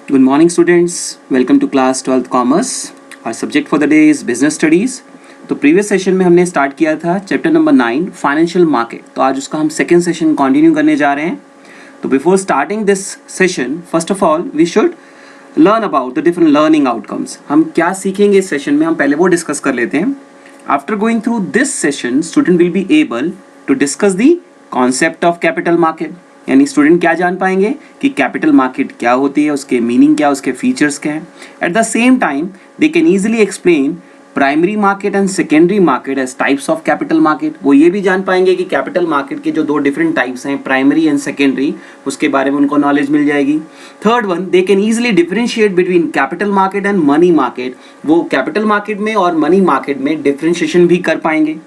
Good morning students, welcome to class 12th commerce. Our subject for the day is business studies. तो previous session में हमने start किया था chapter number 9 financial market. तो आज उसका हम सेकेंड सेशन कंटिन्यू करने जा रहे हैं. तो before starting this session first of all we should learn about the different learning outcomes. हम क्या सीखेंगे इस सेशन में हम पहले वो डिस्कस कर लेते हैं. After going through this session student will be able to discuss the concept of capital market. यानी स्टूडेंट क्या जान पाएंगे कि कैपिटल मार्केट क्या होती है, उसके मीनिंग क्या, उसके फीचर्स क्या हैं. At the same time they can easily explain primary market and secondary market as types of capital market. वो ये भी जान पाएंगे कि कैपिटल मार्केट के जो दो डिफरेंट टाइप्स हैं, प्राइमरी एंड सेकेंडरी, उसके बारे में उनको नॉलेज मिल जाएगी. Third one, they can easily differentiate between capital market and money market. वो कैपिटल मार्केट में और मनी मार्केट में डिफरेंशिएशन भी कर पाएंगे.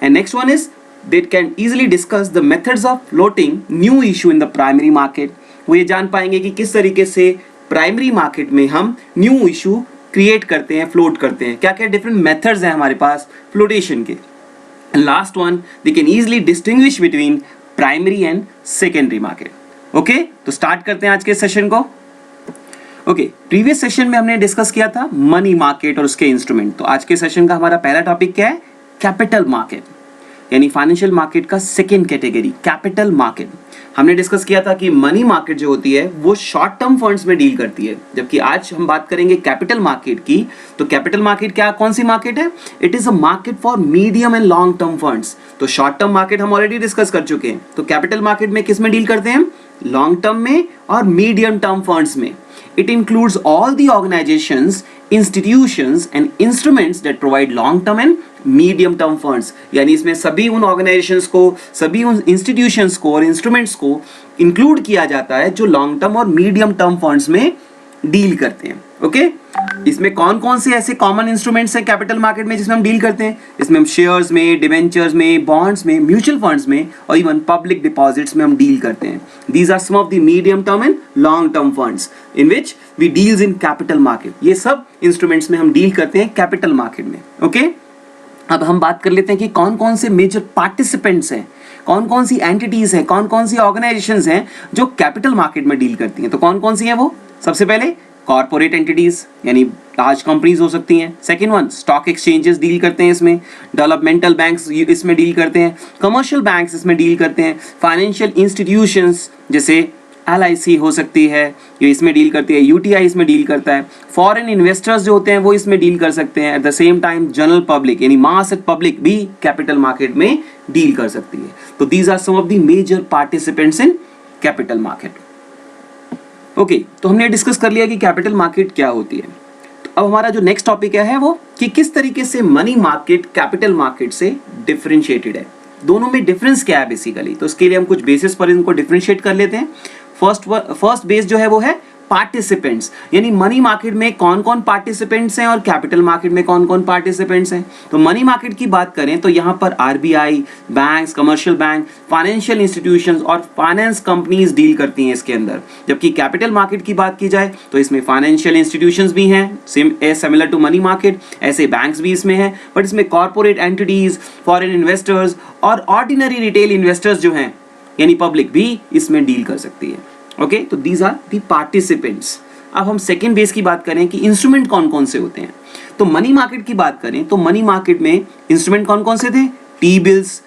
And next one is they can easily discuss the methods of floating new issue in the primary market. वो ये जान पाएंगे कि किस तरीके से प्राइमरी मार्केट में हम न्यू इशू क्रिएट करते हैं, फ्लोट करते हैं, क्या क्या डिफरेंट मेथड्स हैं हमारे पास फ्लोटेशन के. Last one, they can easily distinguish between primary and secondary market. Okay, तो स्टार्ट करते हैं आज के सेशन को. ओके, प्रीवियस सेशन में हमने डिस्कस किया था मनी मार्केट और उसके इंस्ट्रूमेंट. तो आज के सेशन का हमारा पहला टॉपिक क्या है? कैपिटल मार्केट, यानी फाइनेंशियल मार्केट का सेकेंड कैटेगरी कैपिटल मार्केट. हमने डिस्कस किया था कि मनी मार्केट जो होती है वो शॉर्ट टर्म फंड्स में डील करती है, जबकि आज हम बात करेंगे कैपिटल मार्केट की. तो कैपिटल मार्केट क्या, कौन सी मार्केट है? It is a market for medium and long term funds. तो शॉर्ट टर्म मार्केट हम ऑलरेडी डिस्कस कर चुके हैं. तो कैपिटल मार्केट में किस में डील करते हैं? लॉन्ग टर्म में और मीडियम टर्म फंड्स में. It includes all the organizations, institutions and instruments that provide long-term and medium-term funds. यानी इसमें सभी उन organizations को, सभी उन institutions को और instruments को include किया जाता है जो long-term और medium-term funds में डील करते हैं. ओके, इसमें कौन कौन से ऐसे कॉमन इंस्ट्रूमेंट्स हैं कैपिटल मार्केट में जिसमें हम डील करते हैं? इसमें हम शेयर्स में, डिवेंचर्स में, बॉन्ड्स में, म्यूचुअल फंड्स में और इवन पब्लिक डिपॉजिट्स में हम डील करते हैं. These are some of the medium term and long term funds in which we deals in capital market. ये सब इंस्ट्रूमेंट्स में हम डील करते हैं कैपिटल मार्केट में. ओके, अब हम बात कर लेते हैं कि कौन कौन से मेजर पार्टिसिपेंट्स हैं, कौन कौन सी एंटिटीज हैं, कौन कौन सी ऑर्गेनाइजेशंस हैं जो कैपिटल मार्केट में डील करती हैं. तो कौन कौन सी हैं वो? सबसे पहले कॉर्पोरेट एंटिटीज, यानी लार्ज कंपनीज हो सकती हैं. Second one, stock exchanges deal करते हैं इसमें. डेवलपमेंटल बैंक्स इसमें डील करते हैं. कमर्शियल बैंक्स इसमें डील करते हैं. फाइनेंशियल इंस्टीट्यूशंस जैसे LIC हो सकती है, ये इसमें डील करती है. UTI इसमें डील करता है. फॉरेन इन्वेस्टर्स जो होते हैं वो इसमें डील कर सकते हैं. At the same time general public यानी मास पब्लिक भी कैपिटल मार्केट में डील कर सकती है. तो these are some of the major participants in capital market. Okay, तो हमने डिस्कस कर लिया कि कैपिटल मार्केट क्या होती है. तो अब हमारा जो नेक्स्ट टॉपिक है वो कि किस तरीके से मनी मार्केट कैपिटल मार्केट से डिफरेंशिएटेड है, दोनों में डिफरेंस क्या है बेसिकली. तो उसके लिए हम कुछ बेसिस पर इनको डिफरेंशिएट कर लेते हैं. फर्स्ट बेस जो है वो है पार्टिसिपेंट्स, यानी मनी मार्केट में कौन कौन पार्टिसिपेंट्स हैं और कैपिटल मार्केट में कौन कौन पार्टिसिपेंट्स हैं. तो मनी मार्केट की बात करें तो यहाँ पर RBI, banks, commercial bank, financial institutions और फाइनेंस कंपनीज डील करती हैं इसके अंदर. जबकि कैपिटल मार्केट की बात की जाए तो इसमें फाइनेंशियल इंस्टीट्यूशंस भी हैं, सिमिलर टू मनी मार्केट, ऐसे बैंक्स भी इसमें हैं, बट इसमें कॉर्पोरेट एंटिटीज, फॉरेन इन्वेस्टर्स और ऑर्डिनरी रिटेल इन्वेस्टर्स जो हैं यानी पब्लिक भी इसमें डील कर सकती है. ओके, तो दीज आर दी पार्टिसिपेंट्स. अब हम सेकेंड बेस की बात करें कि इंस्ट्रूमेंट कौन कौन से होते हैं. तो मनी मार्केट की बात करें तो मनी मार्केट में इंस्ट्रूमेंट कौन कौन से थे? T bills,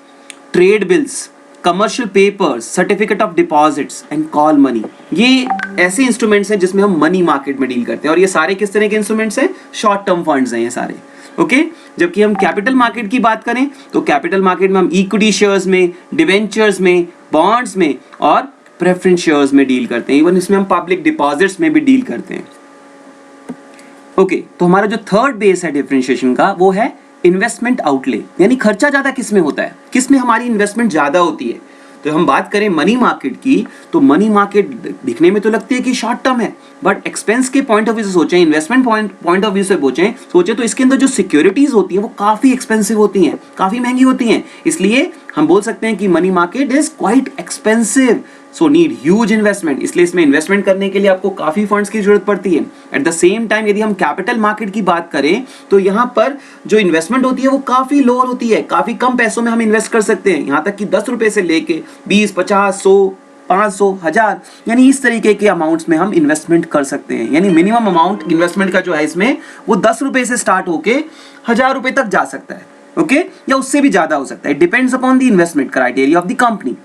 trade bills, commercial papers, certificate of deposits and call money. ये ऐसे इंस्ट्रूमेंट्स हैं जिसमें हम मनी मार्केट में डील करते हैं. और ये सारे किस तरह के इंस्ट्रूमेंट्स हैं? शॉर्ट टर्म फंड्स हैं ये सारे. ओके, जबकि हम कैपिटल मार्केट की बात करें तो कैपिटल मार्केट में हम इक्विटी शेयर्स में, डिवेंचर्स में, बॉन्ड्स में और प्रेफरेंस शेयर्स में डील करते हैं. इवन इसमें हम पब्लिक डिपॉजिट्स में भी डील करते हैं. ओके, तो हमारा जो थर्ड बेस है डिफरेंशिएशन का वो है इन्वेस्टमेंट आउटले, यानी खर्चा ज्यादा किस में होता है, किस में हमारी इन्वेस्टमेंट ज्यादा होती है. तो हम बात करें मनी मार्केट की तो मनी मार्केट दिखने में तो लगती है कि शॉर्ट टर्म है, बट एक्सपेंस के पॉइंट ऑफ व्यू से सोचें, इन्वेस्टमेंट पॉइंट ऑफ व्यू से सोचें तो इसके अंदर जो सिक्योरिटीज होती हैं वो काफी एक्सपेंसिव होती हैं, काफी महंगी होती हैं. इसलिए हम बोल सकते हैं कि money market is quite expensive. So need huge investment, इसलिए इसमें इन्वेस्टमेंट करने के लिए आपको काफी फंड्स की जरूरत पड़ती है. एट द सेम टाइम यदि हम कैपिटल मार्केट की बात करें तो यहाँ पर जो इन्वेस्टमेंट होती है वो काफी लोअर होती है, काफी कम पैसों में हम इन्वेस्ट कर सकते हैं. यहाँ तक कि 10 रुपए से लेके 20, 50, 100 500, 1000, यानी इस तरीके के अमाउंट्स में हम इन्वेस्टमेंट कर सकते हैं। यानी मिनिमम अमाउंट इन्वेस्टमेंट का जो है इसमें वो 10 रुपए से स्टार्ट होके 1000 रुपए तक जा सकता है, ओके, या उससे भी ज्यादा हो सकता है। Depends upon the investment criteria of the company.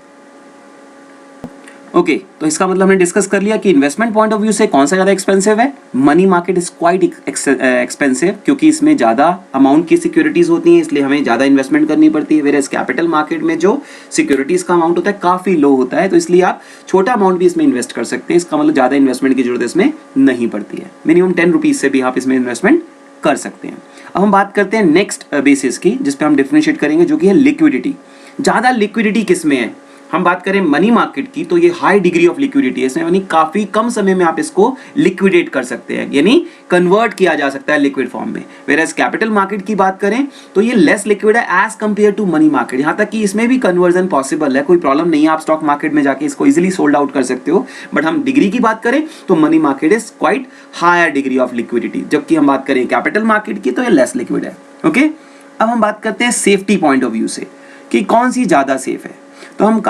Okay, तो इसका मतलब हमने डिस्कस कर लिया कि इन्वेस्टमेंट पॉइंट ऑफ व्यू से कौन सा ज्यादा एक्सपेंसिव है। Money market is quite expensive, क्योंकि इसमें ज्यादा अमाउंट की सिक्योरिटीज होती हैं, इसलिए हमें ज्यादा इन्वेस्टमेंट करनी पड़ती है। वेयर कैपिटल मार्केट में जो सिक्योरिटीज का अमाउंट होता है काफी लो होता है, तो इसलिए आप छोटा अमाउंट भी इसमें इन्वेस्ट कर सकते हैं। इसका मतलब ज्यादा इन्वेस्टमेंट की जरूरत इसमें नहीं पड़ती है। मिनिमम 10 रुपीज से भी आप इसमें इन्वेस्टमेंट कर सकते हैं। अब हम बात करते हैं नेक्स्ट बेसिस की, जिसपे हम डिफरेंशिएट करेंगे, जो कि है लिक्विडिटी। ज्यादा लिक्विडिटी किसमें है? हम बात करें मनी मार्केट की, तो ये हाई डिग्री ऑफ लिक्विडिटी है इसमें, यानी काफी कम समय में आप इसको लिक्विडेट कर सकते हैं, यानी कन्वर्ट किया जा सकता है लिक्विड फॉर्म में। वेयरएज कैपिटल मार्केट की बात करें तो ये लेस लिक्विड है as compare to money market. यहां तक कि इसमें भी कन्वर्जन पॉसिबल है, कोई प्रॉब्लम नहीं है, आप स्टॉक मार्केट में जाके इसको इजिली सोल्ड आउट कर सकते हो। बट हम डिग्री की बात करें तो money market is quite higher degree of liquidity, जबकि हम बात करें कैपिटल मार्केट की तो ये लेस लिक्विड है। ओके, अब हम बात करते हैं सेफ्टी पॉइंट ऑफ व्यू से कि कौन सी ज्यादा सेफ है। तो हम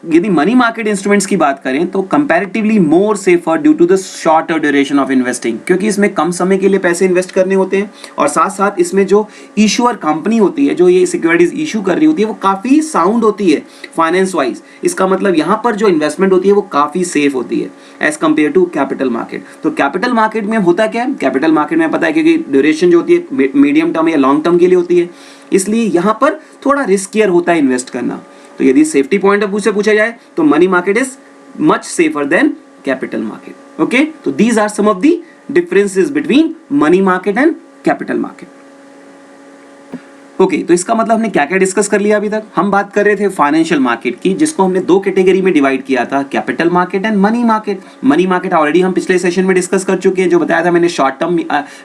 यदि मनी मार्केट इंस्ट्रूमेंट्स की बात करें तो comparatively more safer due to the shorter duration of investing, क्योंकि इसमें कम समय के लिए पैसे इन्वेस्ट करने होते हैं, और साथ साथ इसमें जो इशूअर कंपनी होती है, जो ये सिक्योरिटीज इशू कर रही होती है, वो काफी साउंड होती है फाइनेंस वाइज। इसका मतलब यहाँ पर जो इन्वेस्टमेंट होती है वो काफी सेफ होती है as compare to capital market. तो कैपिटल मार्केट में होता क्या है? कैपिटल मार्केट में पता है क्योंकि ड्यूरेशन जो होती है मीडियम टर्म या लॉन्ग टर्म के लिए होती है, इसलिए यहाँ पर थोड़ा रिस्कियर होता है इन्वेस्ट करना। तो यदि सेफ्टी पॉइंट ऑफ व्यू से पूछा जाए तो money market is much safer than capital market. Okay, तो these are some of the differences between money market and capital market. Okay, तो इसका मतलब हमने क्या क्या डिस्कस कर लिया अभी तक? हम बात कर रहे थे फाइनेंशियल मार्केट की, जिसको हमने दो कैटेगरी में डिवाइड किया था, capital market and money market. Money market already हम पिछले सेशन में डिस्कस कर चुके हैं, जो बताया था मैंने, शॉर्ट टर्म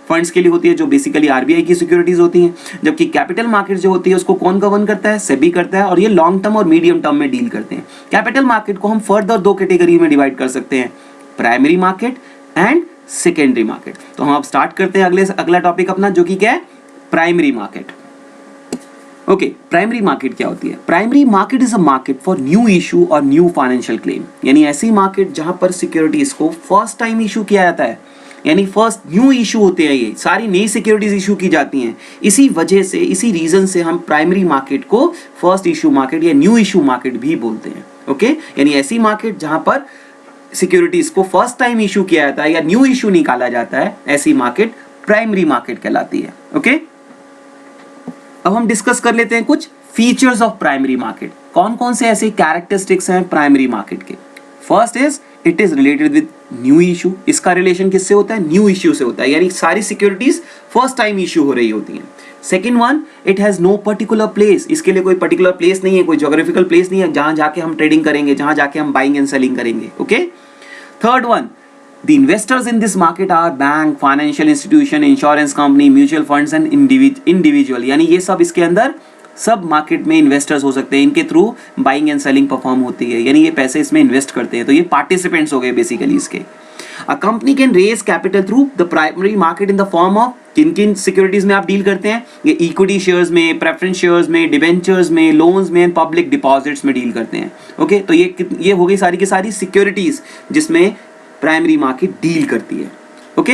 फंड्स के लिए होती है, जो बेसिकली आरबीआई की सिक्योरिटीज होती हैं। जबकि कैपिटल मार्केट जो होती है उसको कौन गवर्न करता है? सेबी करता है, और ये लॉन्ग टर्म और मीडियम टर्म में डील करते हैं। कैपिटल मार्केट को हम फर्दर दो कैटेगरी में डिवाइड कर सकते हैं, primary market and secondary market. तो हम अब स्टार्ट करते हैं अगला टॉपिक अपना, जो कि क्या है? Primary market. Okay, primary market क्या होती है? Primary market is a market for new issue और न्यू फाइनेंशियल क्लेम, यानी ऐसी मार्केट जहां पर सिक्योरिटीज को फर्स्ट टाइम इशू किया जाता है, यानी फर्स्ट न्यू इशू होते हैं, ये सारी नई सिक्योरिटीज इशू की जाती हैं। इसी वजह से, इसी रीजन से हम प्राइमरी मार्केट को फर्स्ट इशू मार्केट या न्यू इशू मार्केट भी बोलते हैं। ओके, यानी ऐसी मार्केट जहां पर सिक्योरिटीज को फर्स्ट टाइम इशू किया जाता है या न्यू इशू निकाला जाता है, ऐसी मार्केट प्राइमरी मार्केट कहलाती है। ओके, अब हम डिस्कस कर लेते हैं कुछ फीचर्स ऑफ प्राइमरी मार्केट। कौन कौन से ऐसे कैरेक्टरिस्टिक्स हैं प्राइमरी मार्केट के? First is it is related with new issue. इसका रिलेशन किससे होता है? न्यू इशू से होता है, यानी सारी सिक्योरिटीज फर्स्ट टाइम इशू हो रही होती हैं। Second one, it has no particular place. इसके लिए कोई पर्टिकुलर प्लेस नहीं है, कोई ज्योग्राफिकल प्लेस नहीं है जहां जाके हम ट्रेडिंग करेंगे, जहां जाके हम बाइंग एंड सेलिंग करेंगे। Okay, third one, the investors in this market are bank, financial institution, insurance company, mutual funds and individual, यानी ये सब इसके अंदर सब मार्केट में इन्वेस्टर्स हो सकते हैं, इनके through buying and selling perform होती है, यानी ये पैसे इसमें इन्वेस्ट करते हैं। तो ये पार्टिसिपेंट्स हो गए बेसिकली इसके। A company can raise capital through the primary market in the form of, किन किन सिक्योरिटीज में आप डील करते हैं? ये इक्विटी शेयर्स में, प्रेफरेंस शेयर्स में, डिबेंचर्स में, लोन्स में, पब्लिक डिपॉजिट्स में डील करते हैं। ओके, तो ये हो गई सारी की सारी सिक्योरिटीज जिसमें प्राइमरी मार्केट डील करती है। Okay,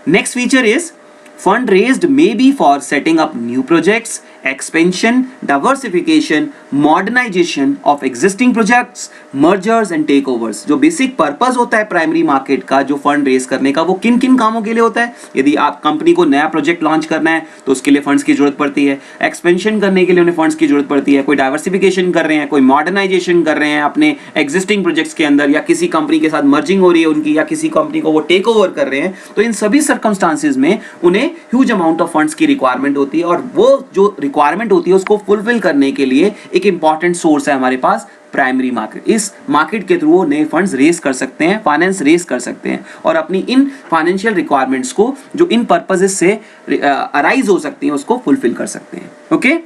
next feature is fund raised may be for setting up new projects, expansion, diversification, modernisation of existing projects, mergers and take overs. जो बेसिक पर्पस होता है प्राइमरी मार्केट का, जो fund raise करने का, वो किन किन कामों के लिए होता है? यदि आप कंपनी को नया प्रोजेक्ट लॉन्च करना है तो उसके लिए फंड्स की जरूरत पड़ती है, एक्सपेंशन करने के लिए उन्हें फंड्स की जरूरत पड़ती है, कोई डाइवर्सिफिकेशन कर रहे हैं, कोई मॉडर्नाइजेशन कर रहे हैं अपने एग्जिस्टिंग प्रोजेक्ट्स के अंदर, या किसी कंपनी के साथ मर्जिंग हो रही है उनकी, या किसी कंपनी को वो टेक ओवर कर रहे हैं, तो इन सभी सर्कमस्टांसेस में उन्हें ह्यूज अमाउंट ऑफ फंड्स की रिक्वायरमेंट होती है, और वो जो रिक्वायरमेंट होती है उसको फुलफिल करने के लिए एक इंपॉर्टेंट सोर्स है हमारे पास, प्राइमरी मार्केट। इस मार्केट के थ्रू वो नए फंड्स रेज कर सकते हैं, फाइनेंस रेज कर सकते हैं, और अपनी इन फाइनेंशियल रिक्वायरमेंट्स को जो इन पर्पसेस से अराइज हो सकती हैं उसको फुलफिल कर सकते हैं। ओके,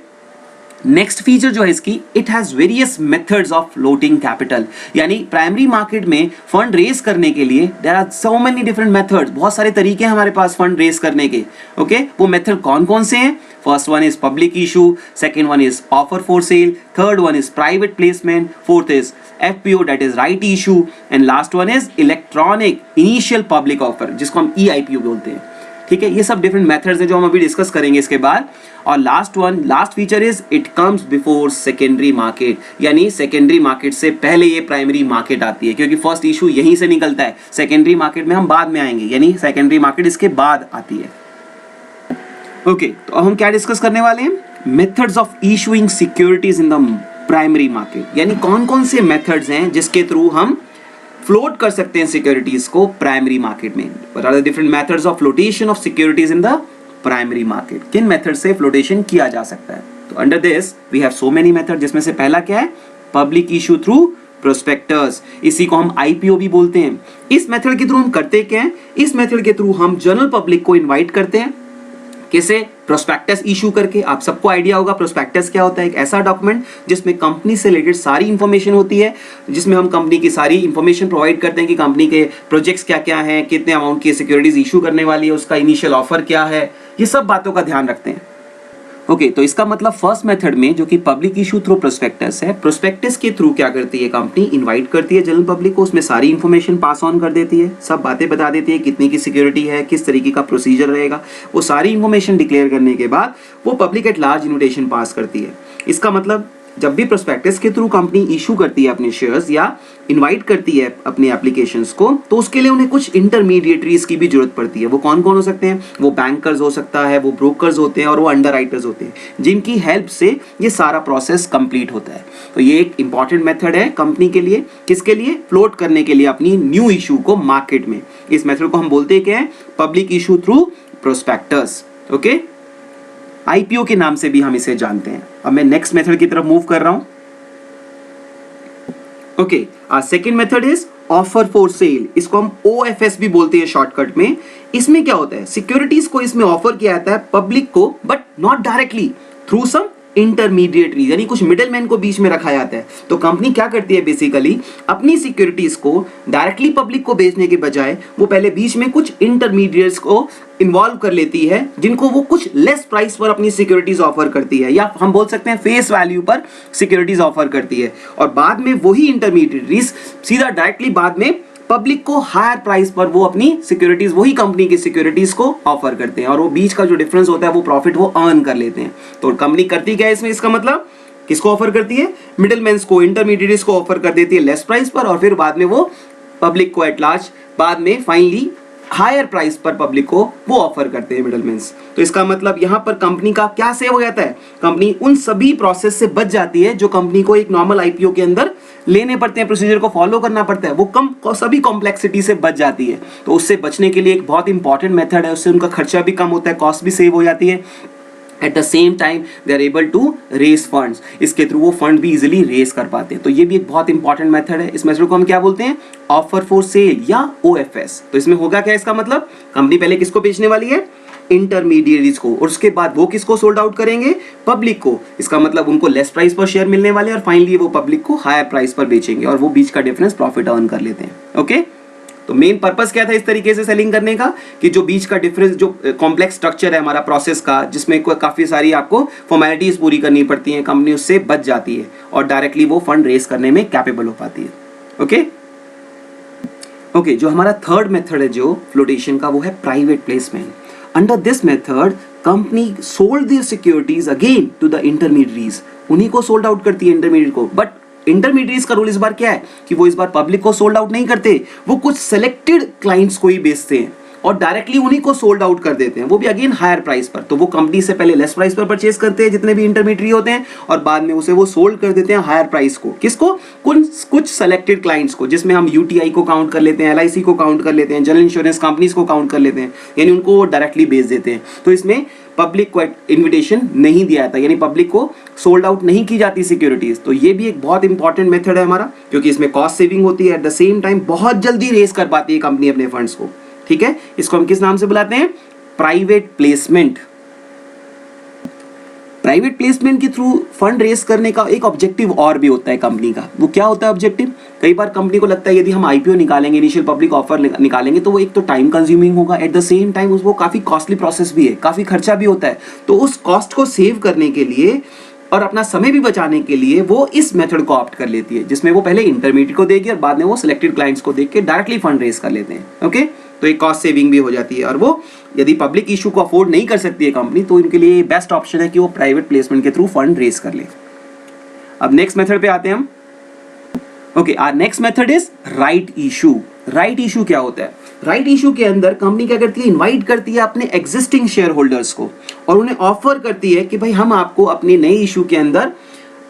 नेक्स्ट फीचर जो है इसकी, it has various methods of floating capital, यानी प्राइमरी मार्केट में फंड रेज करने के लिए there are so many different methods, बहुत सारे तरीके हैं हमारे पास फंड रेज करने के। ओके, वो मेथड कौन कौन से हैं? First one is public issue, second one is offer for sale, third one is private placement, fourth is FPO that is right issue, and last one is electronic initial public offer जिसको हम EIPO बोलते हैं। ठीक है, ये सब different methods हैं जो हम अभी डिस्कस करेंगे इसके बाद। और last feature is it comes before secondary market, यानी सेकेंडरी मार्केट से पहले ये प्राइमरी मार्केट आती है, क्योंकि फर्स्ट इशू यहीं से निकलता है, सेकेंडरी मार्केट में हम बाद में आएंगे, यानी सेकेंडरी मार्केट इसके बाद आती है। ओके, तो हम क्या डिस्कस करने वाले हैं? Methods of issuing securities in the primary market, यानी कौन कौन से मेथड्स हैं जिसके थ्रू हम फ्लोट कर सकते हैं सिक्योरिटीज को प्राइमरी मार्केट में। What are the different methods of flotation of securities in the primary market, किन मेथड से फ्लोटेशन किया जा सकता है? तो under this we have so many method, जिसमें से पहला क्या है? पब्लिक इशू थ्रू प्रोस्पेक्टस, इसी को हम IPO भी बोलते हैं। इस मेथड के थ्रू हम करते क्या है? इस मेथड के थ्रू हम जनरल पब्लिक को इन्वाइट करते हैं, कैसे? प्रोस्पेक्टस इशू करके। आप सबको आइडिया होगा प्रोस्पेक्टस क्या होता है, एक ऐसा डॉक्यूमेंट जिसमें कंपनी से रिलेटेड सारी इंफॉर्मेशन होती है, जिसमें हम कंपनी की सारी इंफॉर्मेशन प्रोवाइड करते हैं कि कंपनी के प्रोजेक्ट्स क्या क्या हैं, कितने अमाउंट की सिक्योरिटीज इशू करने वाली है, उसका इनिशियल ऑफर क्या है, ये सब बातों का ध्यान रखते हैं। ओके, तो इसका मतलब फर्स्ट मेथड में जो कि पब्लिक इशू थ्रू प्रोस्पेक्टस है, प्रोस्पेक्टस के थ्रू क्या करती है कंपनी? इनवाइट करती है जनरल पब्लिक को, उसमें सारी इंफॉर्मेशन पास ऑन कर देती है, सब बातें बता देती है, कितनी की सिक्योरिटी है, किस तरीके का प्रोसीजर रहेगा, वो सारी इंफॉर्मेशन डिक्लेयर करने के बाद वो पब्लिक एट लार्ज इन्विटेशन पास करती है। इसका मतलब जब भी प्रोस्पेक्टस के थ्रू कंपनी इशू करती है अपने शेयर्स या इनवाइट करती है अपने एप्लीकेशंस को, तो उसके लिए उन्हें कुछ इंटरमीडिएटरीज की भी जरूरत पड़ती है। वो कौन कौन हो सकते हैं? वो बैंकर्स हो सकता है, वो ब्रोकर्स होते हैं और वो अंडरराइटर्स होते हैं, जिनकी हेल्प से ये सारा प्रोसेस कंप्लीट होता है। तो ये एक इंपॉर्टेंट मेथड है कंपनी के लिए, किसके लिए? फ्लोट करने के लिए अपनी न्यू इशू को मार्केट में। इस मेथड को हम बोलते हैं क्या है? Public issue through prospectus. Okay, IPO के नाम से भी हम इसे जानते हैं। अब मैं नेक्स्ट मेथड की तरफ मूव कर रहा हूं। Okay, second method is offer for sale, इसको हम OFS भी बोलते हैं शॉर्टकट में। इसमें क्या होता है? सिक्योरिटीज को इसमें ऑफर किया जाता है पब्लिक को, but not directly, through some intermediary, यानी कुछ मिडलमैन को बीच में रखा जाता है। तो कंपनी क्या करती है? बेसिकली अपनी सिक्योरिटीज को डायरेक्टली पब्लिक को बेचने के बजाय वो पहले बीच में कुछ इंटरमीडिएट्स को इन्वॉल्व कर लेती है, जिनको वो कुछ लेस प्राइस पर अपनी सिक्योरिटीज ऑफर करती है, या हम बोल सकते हैं फेस वैल्यू पर सिक्योरिटीज ऑफर करती है, और बाद में वही इंटरमीडिएटरीज सीधा डायरेक्टली बाद में पब्लिक को हायर प्राइस पर वो अपनी सिक्योरिटीज, वही कंपनी की सिक्योरिटीज को ऑफर करते हैं, और वो बीच का जो डिफरेंस होता है वो प्रॉफिट वो अर्न कर लेते हैं। तो कंपनी करती क्या है इसमें? इसका मतलब किसको ऑफर करती है? मिडिलमैन्स को, इंटरमीडिएट्स को ऑफर कर देती है लेस प्राइस पर, और फिर बाद में वो पब्लिक को एट लार्ज बाद में फाइनली हायर प्राइस पर पब्लिक को वो ऑफर करते हैं मिडलमैन्स। तो इसका मतलब यहाँ पर कंपनी का क्या सेव हो जाता है? कंपनी उन सभी प्रोसेस से बच जाती है जो कंपनी को एक नॉर्मल IPO के अंदर लेने पड़ते हैं, प्रोसीजर को फॉलो करना पड़ता है, वो सभी कॉम्प्लेक्सिटी से बच जाती है। तो उससे बचने के लिए एक बहुत इंपॉर्टेंट मेथड है, उससे उनका खर्चा भी कम होता है, कॉस्ट भी सेव हो जाती है। At the same time they are able to raise funds, इसके थ्रू वो फंड भी इजिली रेज कर पाते हैं। तो ये भी एक बहुत इंपॉर्टेंट मेथड है। इस मेथड को हम क्या बोलते हैं? ऑफर फॉर सेल या OFS। तो इसमें होगा क्या? इसका मतलब कंपनी पहले किसको बेचने वाली है? इंटरमीडिएटरीज को, और उसके बाद वो किसको सोल्ड आउट करेंगे? पब्लिक को। इसका मतलब उनको लेस प्राइस पर शेयर मिलने वाले, और फाइनली वो पब्लिक को हायर प्राइस पर बेचेंगे, और वो बीच का डिफरेंस प्रॉफिट अर्न कर लेते हैं। ओके, तो मेन पर्पस क्या था इस तरीके से सेलिंग करने का? कि जो बीच का डिफरेंस, जो कॉम्प्लेक्स स्ट्रक्चर है हमारा प्रोसेस का, जिसमें काफी सारी आपको फॉर्मेलिटीज पूरी करनी पड़ती हैं, कंपनी उससे बच जाती है और डायरेक्टली वो फंड रेस करने में कैपेबल हो पाती है। ओके, जो हमारा थर्ड मेथड है जो फ्लोटेशन का, वो है private placement. Under this method company sold their securities again to the intermediaries, उन्हीं को सोल्ड आउट करती है इंटरमीडिएट को। बट इंटरमीडिएट्स का रूल इस बार क्या है कि वो इस बार पब्लिक को सोल्ड आउट नहीं करते, वो कुछ सेलेक्टेड क्लाइंट्स को ही बेचते हैं और डायरेक्टली उन्हीं को सोल्ड आउट कर देते हैं, वो भी अगेन हायर प्राइस पर। तो वो कंपनी से पहले लेस प्राइस पर परचेज करते हैं जितने भी इंटरमीडिएट होते हैं, और बाद में उसे वो सोल्ड कर देते हैं हायर प्राइस को। किसको? कुछ सेलेक्टेड क्लाइंट्स को, जिसमें हम UTI को काउंट कर लेते हैं, LIC को काउंट कर लेते हैं, जनरल इंश्योरेंस कंपनीज को काउंट कर लेते हैं, यानी उनको डायरेक्टली बेच देते हैं। तो इसमें पब्लिक को इन्विटेशन नहीं दिया जाता, यानी पब्लिक को सोल्ड आउट नहीं की जाती सिक्योरिटीज। तो ये भी एक बहुत इंपॉर्टेंट मेथड है हमारा, क्योंकि इसमें कॉस्ट सेविंग होती है, एट द सेम टाइम बहुत जल्दी रेज कर पाती है कंपनी अपने फंड्स को। ठीक है, इसको हम किस नाम से बुलाते हैं? Private placement. प्राइवेट प्लेसमेंट के थ्रू फंड रेस करने का एक ऑब्जेक्टिव और भी होता है कंपनी का। वो क्या होता है ऑब्जेक्टिव? कई बार कंपनी को लगता है यदि हम आईपीओ निकालेंगे, इनिशियल पब्लिक ऑफर निकालेंगे, तो वो एक तो टाइम कंज्यूमिंग होगा, एट द सेम टाइम वो काफ़ी कॉस्टली प्रोसेस भी है, काफ़ी खर्चा भी होता है। तो उस कॉस्ट को सेव करने के लिए और अपना समय भी बचाने के लिए वो इस मेथड को ऑप्ट कर लेती है, जिसमें वो पहले इंटरमीडिएट को देगी और बाद में वो सिलेक्टेड क्लाइंट्स को देख के डायरेक्टली फंड रेस कर लेते हैं। ओके, तो एक कॉस्ट सेविंग भी हो जाती है। और वो यदि पब्लिक इशू को अफोर्ड नहीं कर सकती है कंपनी, तो इनके लिए बेस्ट ऑप्शन है कि वो प्राइवेट प्लेसमेंट के थ्रू फंड रेस कर ले। अब नेक्स्ट मेथड पे आते हैं हम। Okay, our next method is right issue. Right issue क्या होता है? राइट इशू के अंदर कंपनी क्या करती है? इनवाइट करती है अपने एग्जिस्टिंग शेयर होल्डर्स को और उन्हें ऑफर करती है कि भाई हम आपको अपने नए इशू के अंदर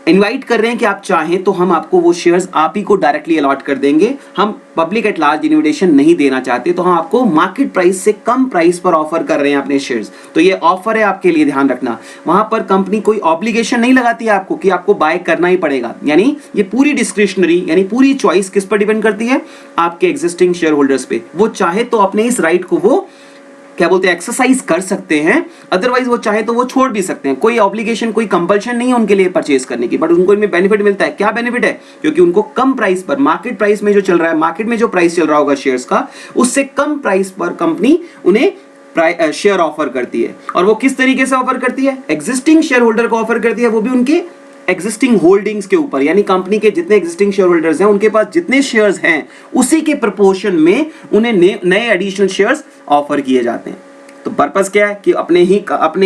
इनवाइट कर रहे हैं कि आप चाहें तो हम आपको वो शेयर्स आप ही को डायरेक्टली अलॉट कर देंगे। हम पब्लिक एट लार्ज इन्विटेशन नहीं देना चाहते, तो हम आपको मार्केट प्राइस से कम प्राइस पर ऑफर कर रहे हैं अपने शेयर्स। तो ये ऑफर है आपके लिए, ध्यान रखना। वहां पर कंपनी कोई ऑब्लिगेशन नहीं लगाती है आपको कि आपको बाय करना ही पड़ेगा। यानी ये पूरी डिस्क्रिशनरी, यानी पूरी चॉइस किस पर डिपेंड करती है? आपके एग्जिस्टिंग शेयर होल्डर्स पे। वो चाहे तो अपने इस राइट को वो क्या बोलते हैं, एक्सरसाइज कर सकते हैं, अदरवाइज वो चाहे तो वो छोड़ भी सकते हैं। कोई ऑब्लिगेशन, कोई कंपल्शन नहीं है उनके लिए परचेज करने की, बट उनको इनमें बेनिफिट मिलता है। क्या बेनिफिट है? क्योंकि उनको कम प्राइस पर, मार्केट प्राइस में जो चल रहा है, मार्केट में जो प्राइस चल रहा होगा शेयर्स का, उससे कम प्राइस पर कंपनी उन्हें शेयर ऑफर करती है। और वो किस तरीके से ऑफर करती है? एग्जिस्टिंग शेयर होल्डर को ऑफर करती है, वो भी उनके एग्जिस्टिंग होल्डिंग्स के ऊपर। यानी कंपनी के जितने एग्जिस्टिंग शेयर होल्डर्स हैं, उनके पास जितने शेयर्स हैं उसी के प्रोपोर्शन में उन्हें नए एडिशनल शेयर्स ऑफर किए जाते हैं। तो पर्पस क्या है कि अपने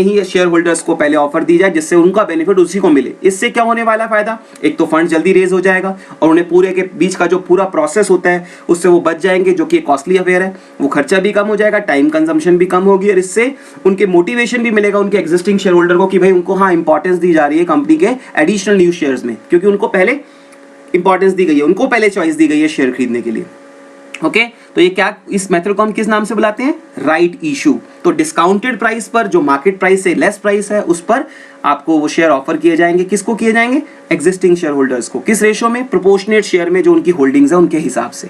ही शेयर होल्डर्स को पहले ऑफर दी जाए, जिससे उनका बेनिफिट उसी को मिले। इससे क्या होने वाला फायदा? एक तो फंड जल्दी रेज हो जाएगा और उन्हें पूरे के बीच का जो पूरा प्रोसेस होता है उससे वो बच जाएंगे, जो कि कॉस्टली अफेयर है। वो खर्चा भी कम हो जाएगा, टाइम कंजम्पशन भी कम होगी, और इससे उनके मोटिवेशन भी मिलेगा उनके एग्जिस्टिंग शेयर होल्डर को कि भाई उनको हाँ इंपॉर्टेंस दी जा रही है कंपनी के एडिशनल न्यू शेयर्स में, क्योंकि उनको पहले इंपॉर्टेंस दी गई है, उनको पहले चॉइस दी गई है शेयर खरीदने के लिए। ओके, तो ये क्या, इस मेथड को हम किस नाम से बुलाते हैं? Right issue. तो डिस्काउंटेड प्राइस पर, जो मार्केट प्राइस से लेस प्राइस है, उस पर आपको वो शेयर ऑफर किए जाएंगे। किसको किए जाएंगे? एग्जिस्टिंग शेयर होल्डर्स को। किस रेशो में? प्रोपोर्शनेट शेयर में, जो उनकी होल्डिंग्स है उनके हिसाब से।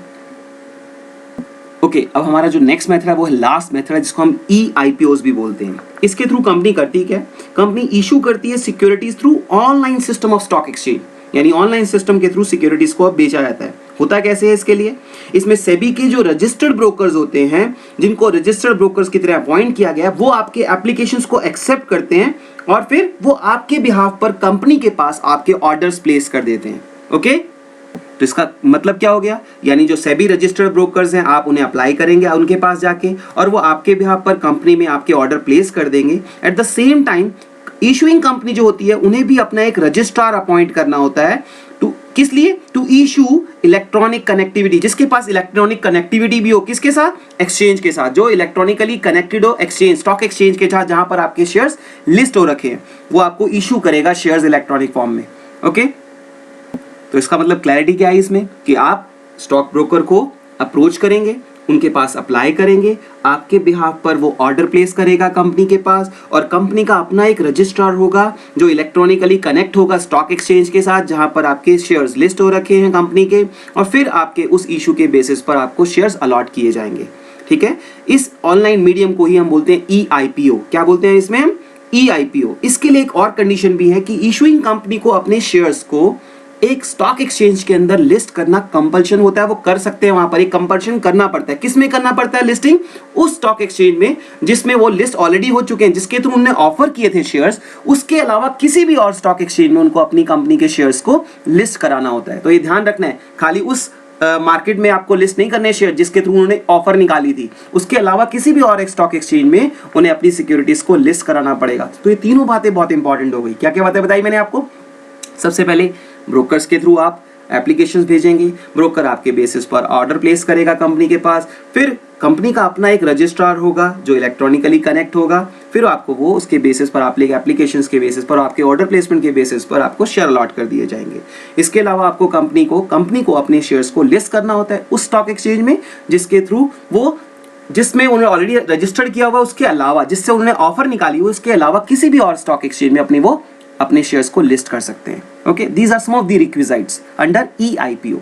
ओके, अब हमारा जो नेक्स्ट मेथड है वो है लास्ट मेथड है, जिसको हम EIPOs भी बोलते हैं। इसके थ्रू कंपनी करती क्या है? कंपनी इशू करती है securities through online system of stock exchange, यानी ऑनलाइन सिस्टम के थ्रू सिक्योरिटीज को अब बेचा जाता है। होता कैसे है इसके लिए? इसमें सेबी के जो रजिस्टर्ड ब्रोकर्स होते हैं, जिनको रजिस्टर्ड ब्रोकर्स की तरह अपॉइंट किया गया है, वो आपके एप्लीकेशंस को एक्सेप्ट करते हैं और फिर वो आपके बिहाफ पर कंपनी के पास आपके ऑर्डर्स प्लेस कर देते हैं। ओके, तो इसका मतलब क्या हो गया? यानी जो सेबी रजिस्टर्ड ब्रोकर्स हैं, आप उन्हें अप्लाई करेंगे उनके पास जाके, और वो आपके बिहाफ पर कंपनी में आपके ऑर्डर प्लेस कर देंगे। Eight the same time issuing company जो होती है, उन्हें भी अपना एक रजिस्ट्रार अपॉइंट करना होता है। किस लिए? टू इशू इलेक्ट्रॉनिक कनेक्टिविटी, जिसके पास इलेक्ट्रॉनिक कनेक्टिविटी भी हो। किसके साथ? एक्सचेंज के साथ, जो इलेक्ट्रॉनिकली कनेक्टेड हो एक्सचेंज, स्टॉक एक्सचेंज के साथ, जहां पर आपके शेयर्स लिस्ट हो रखे हैं, वो आपको इशू करेगा शेयर्स इलेक्ट्रॉनिक फॉर्म में। ओके, तो इसका मतलब क्लैरिटी क्या है इसमें? कि आप स्टॉक ब्रोकर को अप्रोच करेंगे, उनके पास अप्लाई करेंगे, आपके बिहाफ पर वो ऑर्डर प्लेस करेगा कंपनी के पास, और कंपनी का अपना एक रजिस्ट्रार होगा जो इलेक्ट्रॉनिकली कनेक्ट होगा स्टॉक एक्सचेंज के साथ, जहां पर आपके शेयर्स लिस्ट हो रखे हैं कंपनी के, और फिर आपके उस इशू के बेसिस पर आपको शेयर्स अलॉट किए जाएंगे। ठीक है, इस ऑनलाइन मीडियम को ही हम बोलते हैं EIPO। क्या बोलते हैं इसमें हम? EIPO। इसके लिए एक और कंडीशन भी है कि इशूइंग कंपनी को अपने शेयर्स को एक स्टॉक एक्सचेंज के अंदर लिस्ट करना कंपल्शन होता है। वो कर सकते हैं, वहां पर एक कंपल्शन करना पड़ता है। किस में करना पड़ता है लिस्टिंग? उस स्टॉक एक्सचेंज में जिसमें वो लिस्ट ऑलरेडी हो चुके हैं, जिसके थ्रू उन्होंने ऑफर किए थे शेयर्स। उसके अलावा किसी भी और स्टॉक एक्सचेंज में उनको अपनी कंपनी के शेयर्स को लिस्ट कराना होता है। तो ये ध्यान रखना है, खाली उस मार्केट में आपको लिस्ट नहीं करने शेयर जिसके थ्रू उन्होंने ऑफर निकाली थी, उसके अलावा किसी भी और एक स्टॉक एक्सचेंज में उन्हें अपनी सिक्योरिटीज को लिस्ट कराना पड़ेगा। तो ये तीनों बातें बहुत इंपॉर्टेंट हो गई। क्या क्या बातें बताई मैंने आपको? सबसे पहले ब्रोकर्स के थ्रू आप एप्लीकेशंस भेजेंगे, ब्रोकर आपके बेसिस पर ऑर्डर प्लेस करेगा कंपनी के पास, फिर कंपनी का अपना एक रजिस्ट्रार होगा जो इलेक्ट्रॉनिकली कनेक्ट होगा, फिर आपको वो उसके बेसिस पर, आप लेके एप्लीकेशंस के बेसिस पर, आपके ऑर्डर प्लेसमेंट के बेसिस पर आपको शेयर अलॉट कर दिए जाएंगे। इसके अलावा आपको कंपनी को अपने शेयर्स को लिस्ट करना होता है उस स्टॉक एक्सचेंज में जिसके थ्रू वो, जिसमें उन्होंने ऑलरेडी रजिस्टर्ड किया हुआ, उसके अलावा जिससे उन्होंने ऑफर निकाली हुई, उसके अलावा किसी भी और स्टॉक एक्सचेंज में अपने शेयर्स को लिस्ट कर सकते हैं। Okay, these are some of the requisites under EIPO।